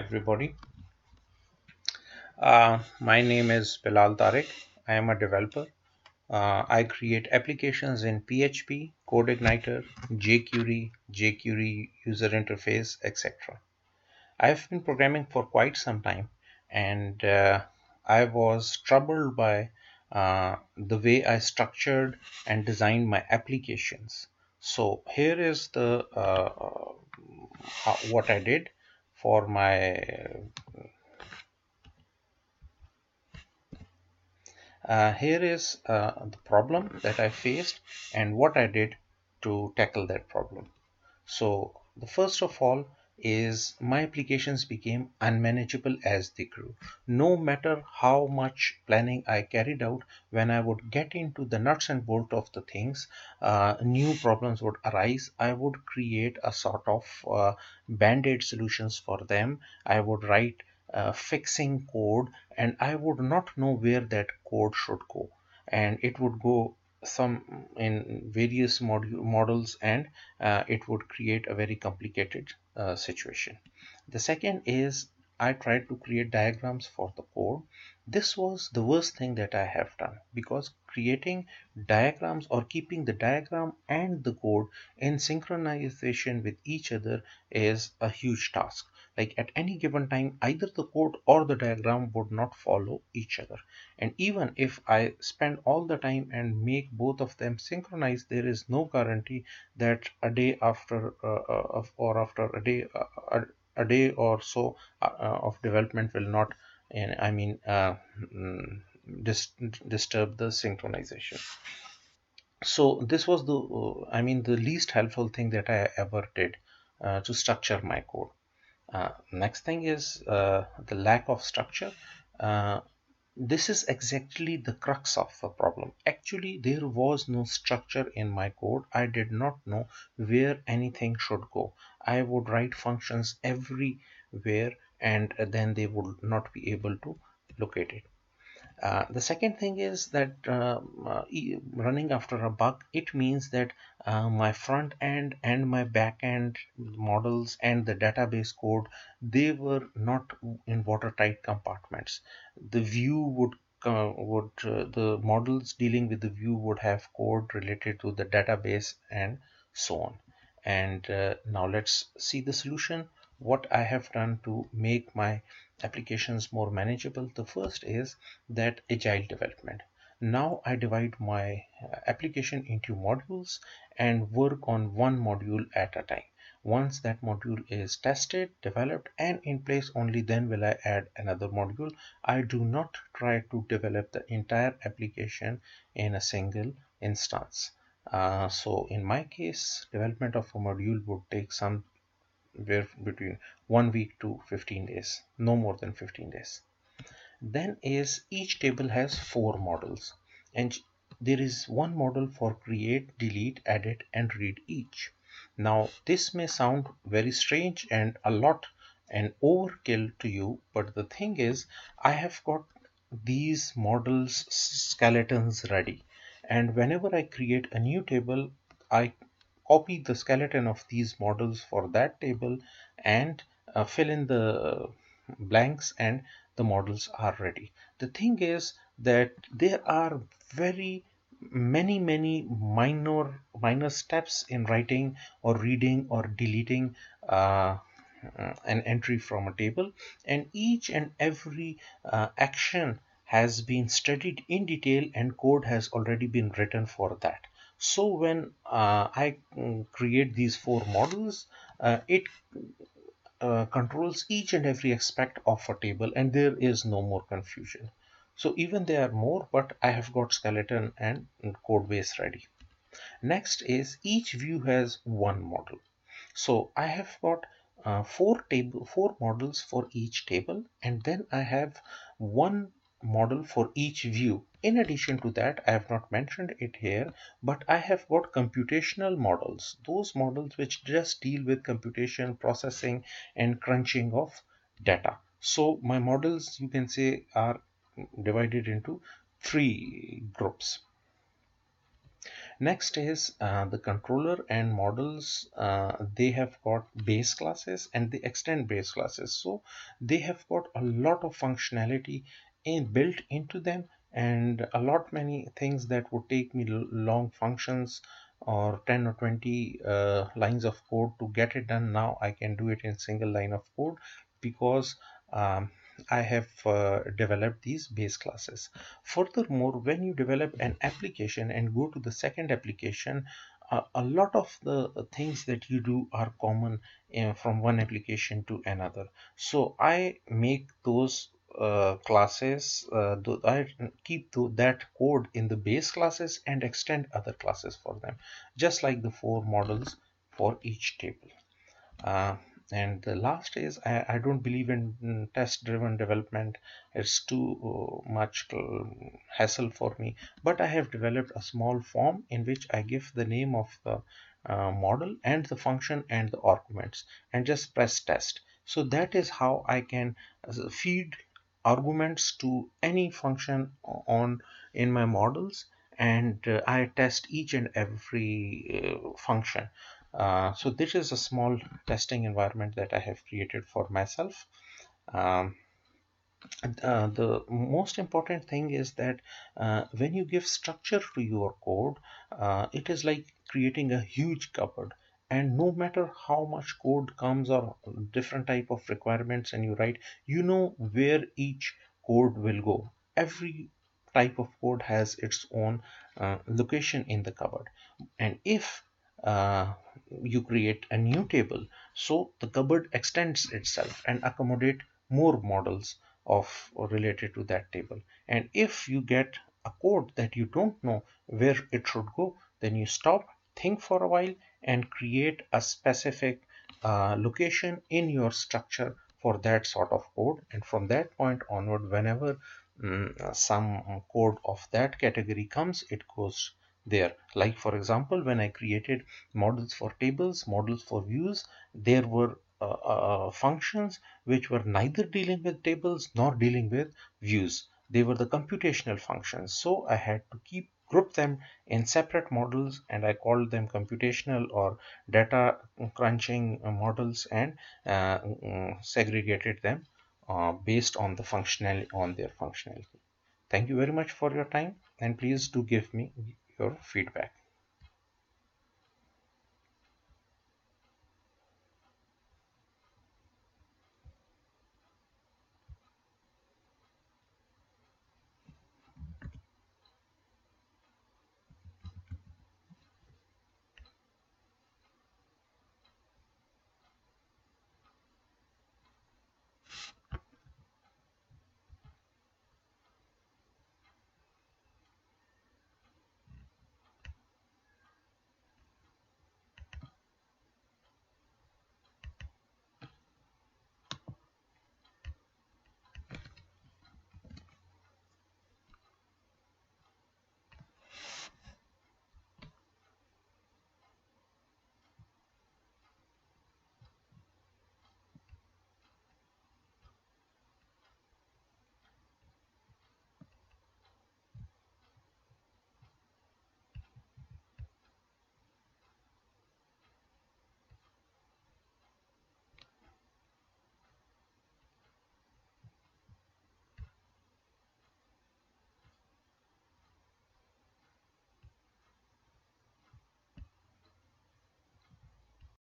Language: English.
everybody. My name is Bilal Tariq. I am a developer. I create applications in PHP, Codeigniter, jQuery user interface, etc. I've been programming for quite some time, and I was troubled by the way I structured and designed my applications. So here is the what I did for my here is the problem that I faced and what I did to tackle that problem. So the first of all is my applications became unmanageable as they grew. No matter how much planning I carried out, when I would get into the nuts and bolts of the things, new problems would arise. I would create a sort of band-aid solutions for them. I would write fixing code, and I would not know where that code should go, and it would go some in various models, and it would create a very complicated situation. The second is I tried to create diagrams for the code. This was the worst thing that I have done, because creating diagrams or keeping the diagram and the code in synchronization with each other is a huge task. Like at any given time, either the code or the diagram would not follow each other. And even if I spend all the time and make both of them synchronized, there is no guarantee that a day after or after a day or so of development will not I mean dis- disturb the synchronization. So this was the the least helpful thing that I ever did to structure my code. Next thing is the lack of structure. Uh, this is exactly the crux of the problem. Actually, there was no structure in my code. I did not know where anything should go. I would write functions everywhere, and then they would not be able to locate it. The second thing is that running after a bug, it means that my front end and my back end models and the database code, they were not in watertight compartments. The view the models dealing with the view would have code related to the database and so on. And now let's see the solution. What I have done to make my applications more manageable. The first is that agile development. Now I divide my application into modules and work on one module at a time. Once that module is tested, developed, and in place, only then will I add another module. I do not try to develop the entire application in a single instance. So in my case, development of a module would take somewhere between 1 week to 15 days, no more than 15 days. Then is each table has four models, and there is one model for create, delete, edit, and read each. Now this may sound very strange and a lot and overkill to you, but the thing is I have got these models skeletons ready, and whenever I create a new table, I copy the skeleton of these models for that table and fill in the blanks, and the models are ready. The thing is that there are very many minor steps in writing or reading or deleting an entry from a table, and each and every action has been studied in detail and code has already been written for that. So when I create these four models, it controls each and every aspect of a table, and there is no more confusion. So even there are more, but I have got skeleton and code base ready. Next is each view has one model. So I have got four models for each table, and then I have one model for each view. In addition to that, I have not mentioned it here, but I have got computational models, those models which just deal with computation, processing, and crunching of data. So my models, you can say, are divided into three groups. Next is the controller and models. They have got base classes and they extend base classes. So they have got a lot of functionality built into them, and a lot many things that would take me long functions or 10 or 20 lines of code to get it done. Now I can do it in single line of code because I have developed these base classes. Furthermore, when you develop an application and go to the second application, a lot of the things that you do are common from one application to another. So I make those classes, I keep that code in the base classes and extend other classes for them, just like the four models for each table. Uh, and the last is I don't believe in test driven development. It's too much hassle for me. But I have developed a small form in which I give the name of the model and the function and the arguments and just press test. So that is how I can feed arguments to any function on in my models, and I test each and every function. So this is a small testing environment that I have created for myself. Um, the most important thing is that when you give structure to your code, it is like creating a huge cupboard. And no matter how much code comes or different type of requirements and you write, you know where each code will go. Every type of code has its own location in the cupboard. And if uh, you create a new table, so the cupboard extends itself and accommodate more models of or related to that table. And if you get a code that you don't know where it should go, then you stop, think for a while, and create a specific location in your structure for that sort of code. And from that point onward, whenever some code of that category comes, it goes there. Like for example, when I created models for tables, models for views, there were functions which were neither dealing with tables nor dealing with views. They were the computational functions. So I had to keep group them in separate models, and I called them computational or data crunching models, and segregated them based on the functional on their functionality. Thank you very much for your time, and please do give me your feedback.